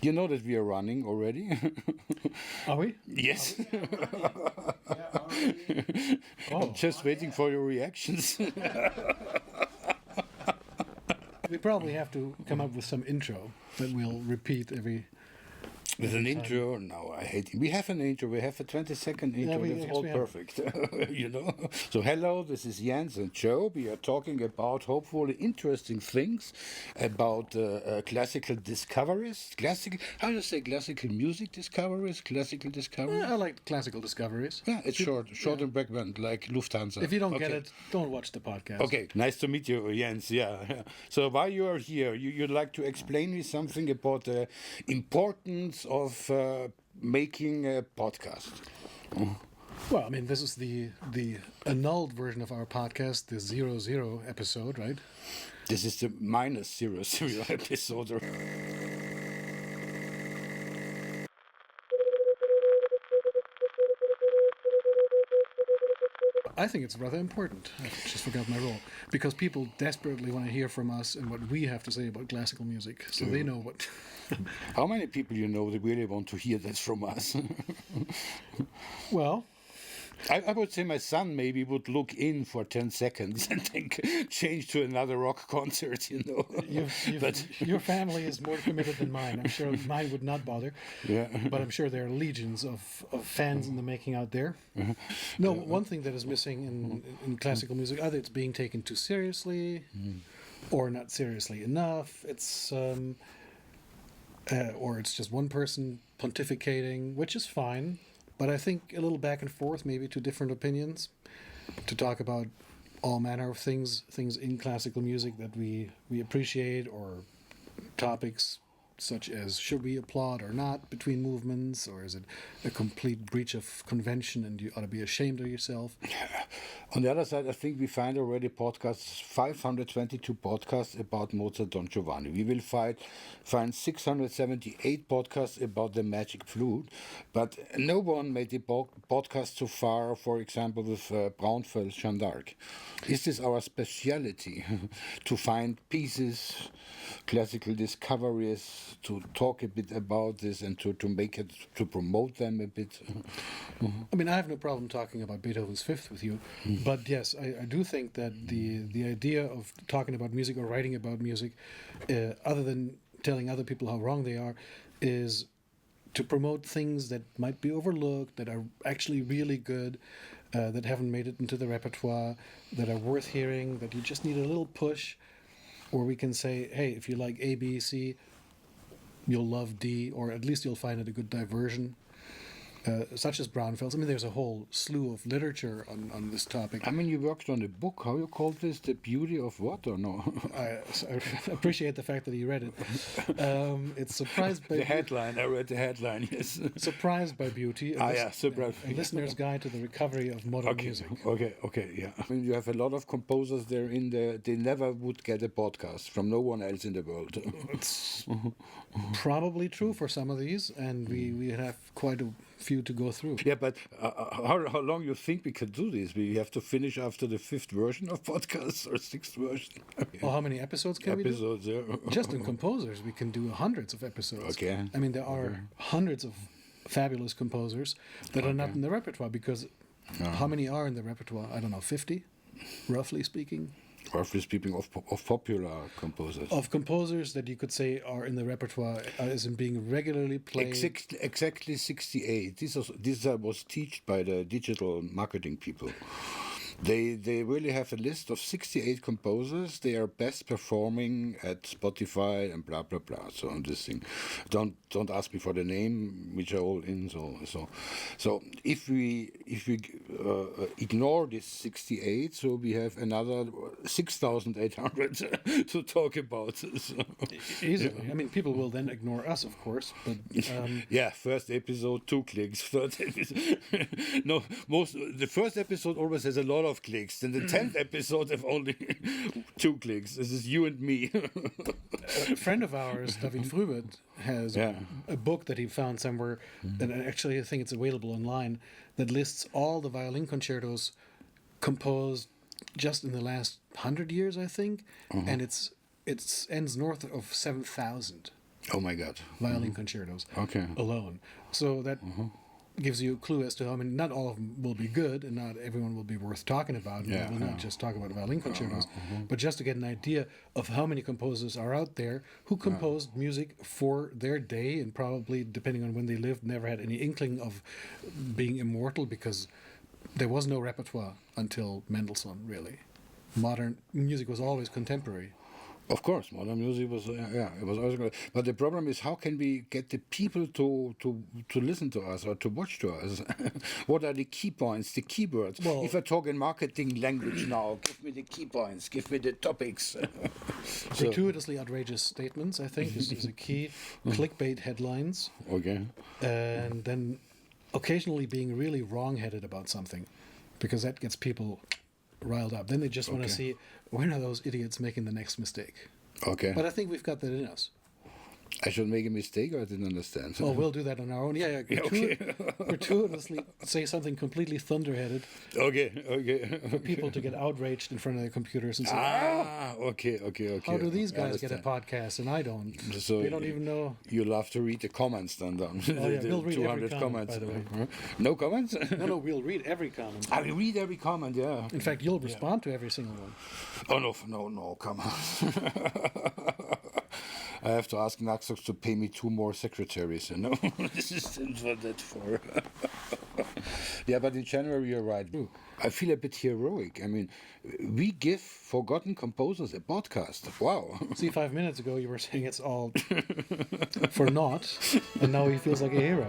You know that we are running already? Are we? Yes. Are we? I'm just waiting for your reactions. We probably have to come up with some intro that we'll repeat every. With an intro? No, I hate it. We have an intro. We have a 20-second intro. Yeah, That's yes, all we have. perfect. You know? So, hello, this is Jens and Joe. We are talking about hopefully interesting things about classical discoveries. How do you say classical music discoveries? Classical discoveries? I like classical discoveries. Yeah, it's short and backbend, like Lufthansa. If you don't get Okay. it, don't watch the podcast. Okay, nice to meet you, Jens. Yeah. So while you are here, you'd like to explain me something about the importance of making a podcast. Well, I mean, this is the annulled version of our podcast, the 00 episode, right? This is the -00 episode. I think it's rather important. I just forgot my role. Because people desperately want to hear from us and what we have to say about classical music. So they know what. How many people you know that really want to hear that from us? Well, I would say my son maybe would look in for 10 seconds and then change to another rock concert, you know. your family is more committed than mine. I'm sure mine would not bother. Yeah. But I'm sure there are legions of fans in the making out there. No, one thing that is missing in classical music, either it's being taken too seriously or not seriously enough. It's or it's just one person pontificating, which is fine. But I think a little back and forth, maybe to different opinions, to talk about all manner of things in classical music that we appreciate, or topics such as should we applaud or not between movements, or is it a complete breach of convention and you ought to be ashamed of yourself? On the other side, I think we find already podcasts, 522 podcasts about Mozart Don Giovanni. We will find 678 podcasts about the magic flute, but no one made a podcast so far, for example, with Braunfels Jeanne d'Arc. Is this our speciality, to find pieces, classical discoveries, to talk a bit about this and to make it, to promote them a bit? I mean, I have no problem talking about Beethoven's Fifth with you, but yes, I do think that the idea of talking about music or writing about music, other than telling other people how wrong they are, is to promote things that might be overlooked, that are actually really good, that haven't made it into the repertoire, that are worth hearing, that you just need a little push, or we can say, hey, if you like A, B, C, you'll love D, or at least you'll find it a good diversion. Such as Braunfels. I mean, there's a whole slew of literature on this topic. I mean, you worked on a book. How you called this? The Beauty of what, or no? I appreciate the fact that you read it. It's Surprised by The headline. I read the headline, yes. Surprised by Beauty. Surprised. A listener's guide to the recovery of modern music. Okay, yeah. I mean, you have a lot of composers there in there. They never would get a podcast from no one else in the world. It's probably true for some of these, and we have quite a few to go through. Yeah, but how long you think we can do this? We have to finish after the 5th version of podcasts or 6th version? Well, how many episodes can we do? Episodes, yeah. Just in composers, we can do hundreds of episodes. Okay. I mean, there are hundreds of fabulous composers that are not in the repertoire, because how many are in the repertoire? I don't know, 50, roughly speaking? Roughly speaking, of popular composers. Of composers that you could say are in the repertoire, as in being regularly played. Exactly 68. This was taught by the digital marketing people. They really have a list of 68 composers. They are best performing at Spotify and blah blah blah. So on this thing, don't ask me for the name, which are all in. So if we ignore this 68, so we have another 6,800 to talk about. So. Easily. I mean, people will then ignore us, of course. But yeah, first episode 2 clicks. Third episode, no, the first episode always has a lot of clicks, and the 10th episode have only 2 clicks. This is you and me. A friend of ours, David Frübert, has a book that he found somewhere, that actually I think it's available online, that lists all the violin concertos composed just in the last 100 years, I think, and it ends north of 7,000. Oh my God. violin concertos Okay. alone. So that gives you a clue as to, I mean, not all of them will be good, and not everyone will be worth talking about. Yeah, We'll not just talk about violin concertos, but just to get an idea of how many composers are out there who composed music for their day, and probably, depending on when they lived, never had any inkling of being immortal, because there was no repertoire until Mendelssohn, really. Modern music was always contemporary. Of course, modern music was it was always good. But the problem is, how can we get the people to listen to us or to watch to us? What are the key points, the keywords? Well, if I talk in marketing language now, give me the key points, give me the topics. gratuitously outrageous statements, I think, is a key. Clickbait headlines, Okay. and then occasionally being really wrong-headed about something, because that gets people riled up. Then they just want to see, when are those idiots making the next mistake? Okay. But I think we've got that in us. I should make a mistake, or I didn't understand. Oh, we'll do that on our own. Yeah, gratuitously say something completely thunderheaded Okay. for people to get outraged in front of their computers and say, Okay. how do these I guys get a understand. podcast and I don't? So They don't even know. You love to read the comments then. Oh, yeah, The we'll read every 200 comment, comments. by the way. No comments? No, we'll read every comment. I will read every comment, yeah. In fact, you'll respond to every single one. Oh, no, come on. I have to ask Naxos to pay me 2 more secretaries, you know? This is what that's for. Yeah, but in general, you're right. I feel a bit heroic. I mean, we give forgotten composers a podcast. Wow. See, 5 minutes ago you were saying it's all for naught, and now he feels like a hero.